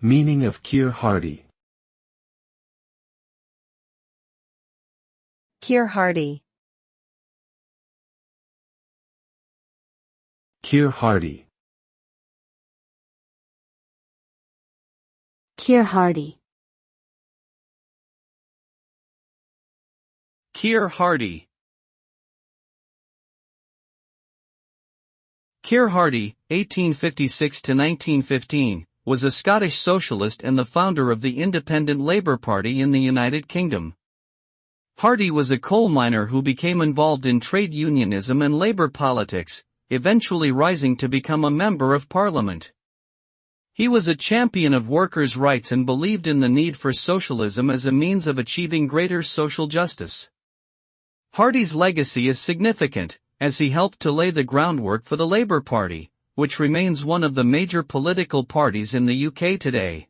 Meaning of Keir Hardie. Keir Hardie. Keir Hardie. Keir Hardie. Keir Hardie. Keir Hardie, 1856 to 1915, was a Scottish socialist and the founder of the Independent Labour Party in the United Kingdom. Hardie was a coal miner who became involved in trade unionism and labour politics, eventually rising to become a member of Parliament. He was a champion of workers' rights and believed in the need for socialism as a means of achieving greater social justice. Hardie's legacy is significant, as he helped to lay the groundwork for the Labour Party, which remains one of the major political parties in the UK today.